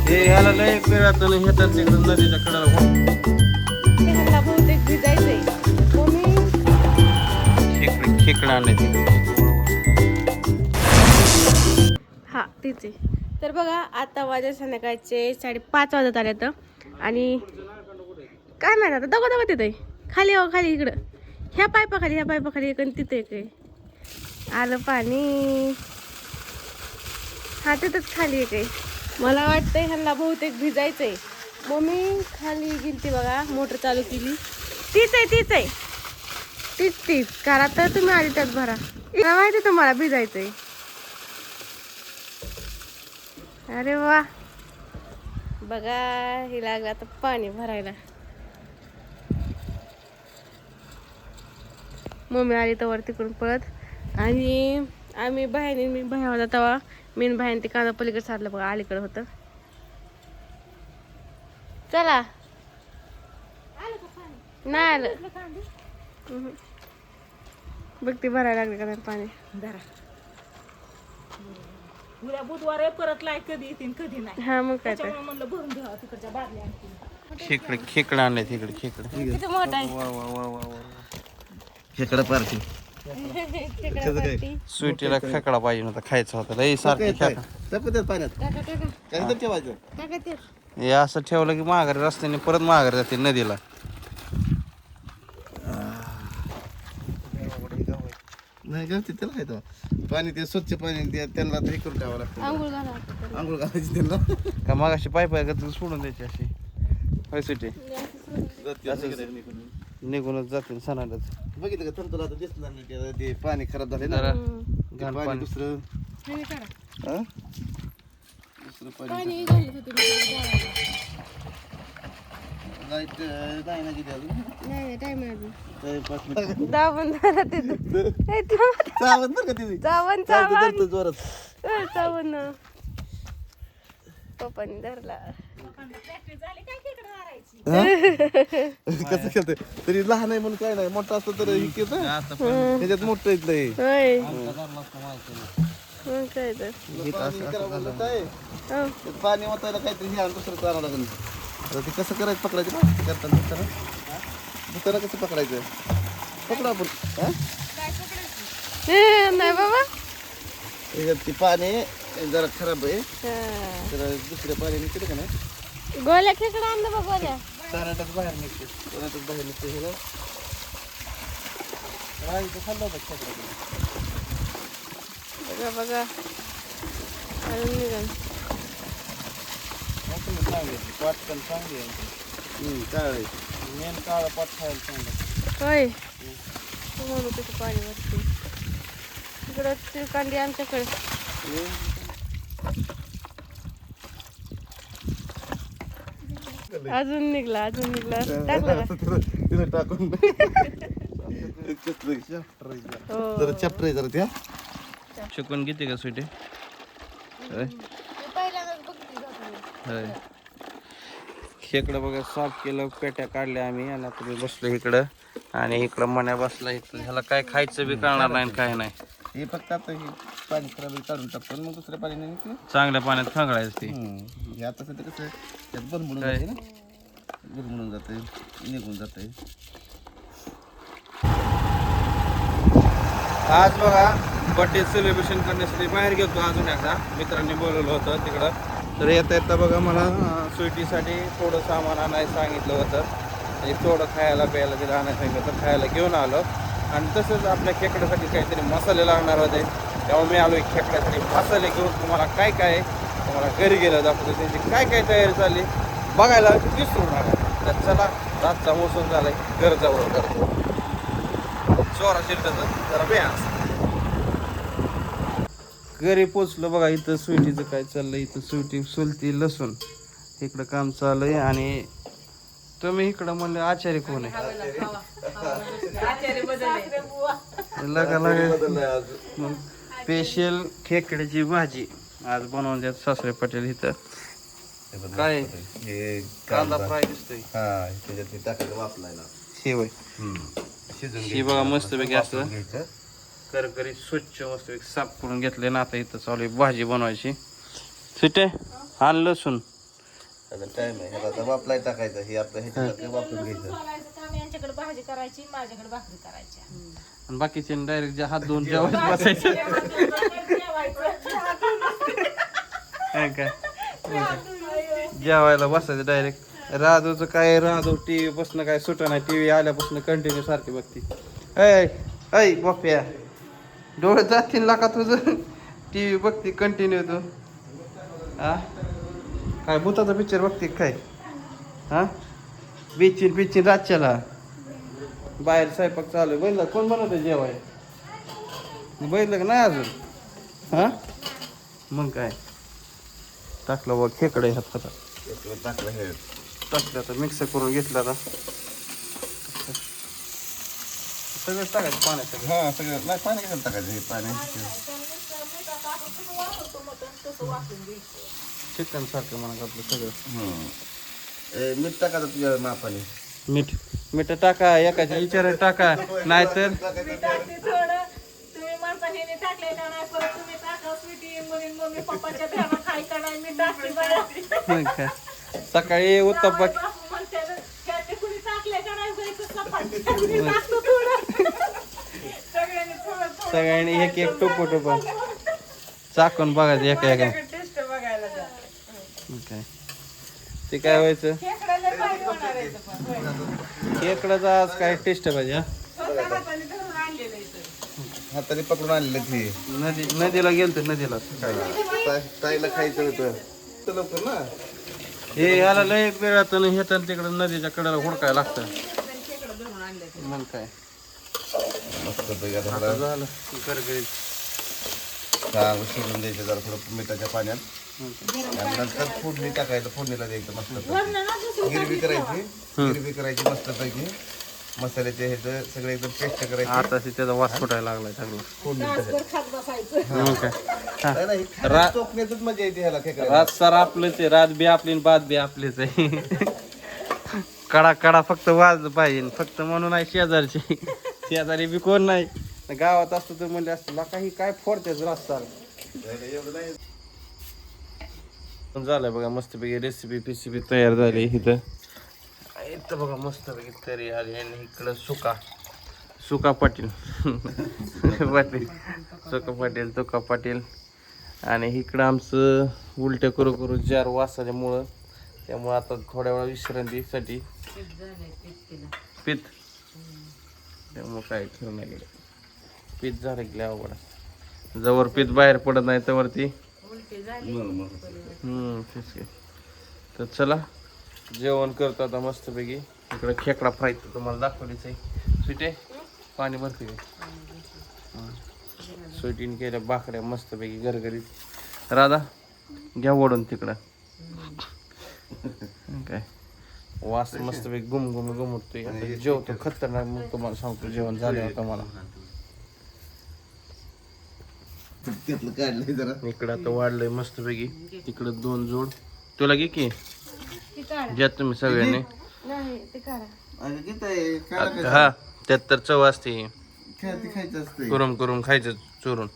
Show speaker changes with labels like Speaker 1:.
Speaker 1: हे ह्याला लय पेरात हे तर तिकडे नदीच्या कडेला
Speaker 2: ह्याला बहुतेक भिजायचंय मम्मी.
Speaker 1: खेकडा आणले तिकडे.
Speaker 2: हा तीच आहे. तर बघा आता वाजले संध्याकाळचे 5:30 वाजत आले तर आणि काय माहिती आता दगो तिथे खाली खाली इकडं ह्या पायपाखाली एक आणि तिथे एक आहे. आलं पाणी हा तिथंच खाली एक आहे. मला वाटतंय ह्यांना बहुतेक भिजायचंय. मम्मी खाली गेलती बघा मोटर चालू केली. तीच आहे तीच करा तर तुम्ही आली त्यात भरा. माहिती तुम्हाला भिजायचंय. अरे वा बघा हे लागलं आता पाणी भरायला. मम्मी आली तर तिकडून पळत आणि आम्ही मी बाहेर होता तेव्हा मीन बाहेर ते कांदा पलीकडे सारलं बघा अलीकडे होतं. चला नाही आलं बघ ते भरायला लागले का नाही पाणी.
Speaker 3: उद्या बुधवार आहे परत लाय कधी येतील कधी नाही.
Speaker 2: हा मग काय तर
Speaker 3: त्याच्यामुळे म्हणलं भरून घ्यावं तिकडच्या बादल्या आणखी.
Speaker 1: खेकडा आणले तिकडे खेकडा.
Speaker 2: किती मोठा आहे.
Speaker 1: वा वा वा वा वा.
Speaker 4: खेकडा पार्टी
Speaker 1: स्वीटीला खेकडा पाहिजे नव्हता खायचा होता लई सारखं खेकडा.
Speaker 4: चपत्यात पाण्यात काय ठेवायचं.
Speaker 1: हे असं ठेवलं की माघारी रस्त्याने परत माघारी जाते नदीला.
Speaker 4: नाही गवती त्याला काय तो पाणी ते स्वच्छ पाणी त्यांना हे करून ठेवावं लागतं. आंघोळ घालायची त्यांना
Speaker 1: का मागाशी पाय सोडून द्यायची अशी होय स्वीटी निघूनच जाते सणालाच.
Speaker 4: बघितलं का तुला आता दिसणार नाही ते पाणी खराब झाले ना.
Speaker 1: जरा
Speaker 4: ते
Speaker 1: घाण
Speaker 4: पाणी
Speaker 1: पाणी.
Speaker 4: दुसरं हा? दुसरं पाणी लाईट नाही ना किती अजून काय 5 मिनिट
Speaker 2: दाबून धरा तिथं.
Speaker 4: चावत बरं का तिथे
Speaker 2: चावण
Speaker 4: चावतं जोरात.
Speaker 2: चावण पप्पानी धरला.
Speaker 4: कसं खेळतंय तरी लहान आहे म्हणून काय नाही मोठा असतो तर हे केलं त्याच्यात मोठं येत नाही.
Speaker 2: होय मग काय तर
Speaker 4: पाणी ओतायला काहीतरी हे आणि दुसरं चालावं लागेल. आता ते कसं करायचं पकडायचं ना ते करताना दुसरं कसं पकडायचं पकडा आपण हा
Speaker 2: नाही बाबा
Speaker 4: त्याच्यात ते पाणी जरा खराब आहे जरा दुसऱ्या पाण्याने केलं का नाही
Speaker 2: गोल्या खेकडा आणलं बघ गोल्या
Speaker 4: कर्नाटक बाहेर निघते कर्नाटक बाहेर निघते ह्याला इथं खाल्लं होतं खेकडा.
Speaker 2: बघा बघा अजून निघाल.
Speaker 1: पाट पण चांगली आहे.
Speaker 4: काय
Speaker 1: मेन काळा पाट खायला चांगलं.
Speaker 2: होय म्हणून कसं पाणी वाटते इकडं तिळकांडी आमच्याकडे. अजून निघला टाकला का?
Speaker 4: तिला टाकून
Speaker 2: हो.
Speaker 4: जरा चॅप्टर आहे जरा त्या
Speaker 1: शिकून घेते का स्वीटी होय. खेकडं बघा साफ केलं पेट्या काढल्या आम्ही आणि आता मी बसलो इकडं आणि इकडं मण्या बसला इथं. ह्याला काय खायचं बी कळणार नाही आणि काय नाही.
Speaker 4: हे फक्त आता हे पाणी खराब काढून टाकतो मग दुसऱ्या पाण्याने ते
Speaker 1: चांगल्या पाण्यात खंगळायचं ते.
Speaker 4: हे आता सध्या कसं त्यात बनबुडून जाते ना बुडबुडून जाते निघून जाते.
Speaker 1: आज बघा बर्थडे सेलिब्रेशन करण्यासाठी बाहेर गेलो अजून एकदा मित्रांनी बोलवलं होतं तिकडं. तर येता बघा मला स्वीटीसाठी थोडं सामान आणायला सांगितलं होतं म्हणजे थोडं खायला प्यायला तिला आणायला सांगितलं तर खायला घेऊन आलो. आणि तसंच आपल्या खेकड्यासाठी काहीतरी मसाले लागणार होते तेव्हा मी आलो खेकड्यासाठी मसाले घेऊन. तुम्हाला काय काय तुम्हाला घरी गेलं दाखवतो त्यांची काय काय तयारी चालली बघायला विसरू नका. तर चला रातचा मोसम झालाय घर जवळ करतो चोरा शिरताचं जरा बेस. घरी पोचलो बघा इथं स्वीटीचं काय चाललंय. इथं स्वीटी सुलती लसूण इकडं काम चाललंय आणि तुम्ही इकडं म्हणले आचार्य कोण आहे लगा मग स्पेशल खेकड्याची भाजी आज बनवून द्या सासरे पटेल. इथं काय कांदा फ्राय दिसतोय
Speaker 4: त्याच्यात टाकायचं वापरायला
Speaker 1: शिवय ही बघा मस्तपैकी असतं करकरी स्वच्छ मस्तपैकी साफ करून घेतले ना. आता इथं चालू आहे भाजी बनवायची. सुटे आण लसूण
Speaker 4: आता टाइम आहे ह्याला आता वापलाय टाकायचं हे आपलं ह्याच्यासारखं वापरून घ्यायचं
Speaker 3: सोलायचं काम यांच्याकडे भाजी करायची माझ्याकडे भाकरी करायच्या
Speaker 1: आणि बाकीचे डायरेक्ट हात धुवून जेवायला बसायचं काय काय जेवायला बसायचं डायरेक्ट. राजूचं काय राजू टीव्ही बसणं काय सुट नाही, टीव्ही आल्यापासून कंटिन्यू सारखी बघती. ऐ ऐ बाप्या डोळे जातील लाका तुझं, टीव्ही बघते कंटिन्यू तू. हा काय भूताचा पिक्चर बघते काय? हा बिचिन रातच्याला बाहेर स्वयंपाक चालू आहे. बघितलं कोण बनवतं जेवाय? बघितलं का नाही अजून? हा मग काय टाकलं बघ खेकडे हात खाता
Speaker 4: टाकलं हे
Speaker 1: टाकलं आता मिक्स करून घेतलं आता सगळं टाकायचं पाण्यात सगळं.
Speaker 4: हा सगळं नाही पाणी कशाला टाकायचं हे पाणी
Speaker 1: चिकन सारखं म्हणा आपलं सगळं.
Speaker 4: मीठ टाकायचं तुझ्या मापाने.
Speaker 1: मीठ टाका एकाच्या विचार टाका नाहीतर
Speaker 3: थोडं तुम्ही म्हणता हे टाकले का नाही परत तुम्ही टाका स्वीटी म्हणून मम्मी पप्पाच्या ध्याना खाय का नाही मी टाकते बाळा
Speaker 1: मग काय सकाळी उत्तप्पा
Speaker 3: कुणी टाकले का नाही मी टाकतो थोडं सगळ्यांनी थोडं
Speaker 1: सगळ्यांनी एक एक टोपा चाकून बघायचं एका
Speaker 3: टेस्ट बघायला जा
Speaker 1: मग काय ते काय व्हायचं
Speaker 3: खेकड्याला पाहिजे होणार आहे इथं पण, होय.
Speaker 1: खेकडाचं आज काय टेस्ट पाहिजे हा.
Speaker 3: स्वतः हाताने धरून आणलेलं इथं.
Speaker 4: हाताने पकडून आणलेलं ते
Speaker 1: नदीला गेलतो नदीला
Speaker 4: ताईला खायचं होतं तर लवकर ना
Speaker 1: हे याला लय वेळातून हेतात तिकडं नदीच्या कडेला हुडकाय लागतं. मग काय
Speaker 4: मस्त पैकी आता
Speaker 1: आता
Speaker 4: ह्याला
Speaker 1: झालं गरगरीत.
Speaker 4: चांगलं शिजून द्यायचं जरा थोडं मिठाच्या पाण्यात आणि नंतर फोडणी टाकायचं. फोडणीला द्यायचं मस्त पैकी. गिरवी करायची मस्त पैकी. मसाल्याचे ह्याचं सगळं एकदम पेस्ट करायची.
Speaker 1: आता त्याचा वास फुटायला लागलाय सगळं.
Speaker 4: फोडणी टाकायची.
Speaker 3: खात बसायचं
Speaker 1: मग काय
Speaker 4: नाही, नाही, खाण्यात चोखण्यातच मजा येते ह्याला खेकड्याला.
Speaker 1: रात सर आपलंच आहे, रात बी आपली आणि बात बी आपलीच आहे. कडा कडा फक्त वाजलं पाहिजे फक्त म्हणून आहे शेजारची. शेजारी बी कोण नाही गावात असतो तर म्हणजे असतं काही काय फोडतेच रस्ता.
Speaker 4: एवढं नाही.
Speaker 1: झालंय बघा मस्तपैकी रेसिपी तयार झाली इथं. इथं बघा मस्तपैकी तरी आली आणि इकडं सुका पाटील तुका पाटील आणि इकडं आमचं उलट्या करू जार वासाच्यामुळं त्यामुळं आता थोड्या वेळा विश्रांतीसाठी पित्त त्यामुळं काय खरं नाही गेलं. पित्त झालं की अवघड जवळ पित्त बाहेर पडत नाही तर वरती तेच की. तर चला जेवण करतो आता मस्तपैकी. इकडे खेकडा फ्राय तुम्हाला दाखवलीच आहे. स्वीटे पाणी भरते स्वीटीने केल्या भाकऱ्या मस्तपैकी घरघरीत. राधा घ्या ओढून तिकडं काय वास मस्तपैकी घुमतोय. आता जेवतो खतरनाक मग तुम्हाला सांगतो जेवण झालं होतं मला.
Speaker 4: त्यातलं काढलंय जरा.
Speaker 1: इकडं आता वाढलंय मस्तपैकी. तिकडं 2 जोड तुला घे की घ्या तुम्ही सगळ्यांनी.
Speaker 4: अगं किती आहे? खायला
Speaker 1: हा त्यात तर चव असते.
Speaker 4: खायचं असते.
Speaker 1: करून खायचं चोरून.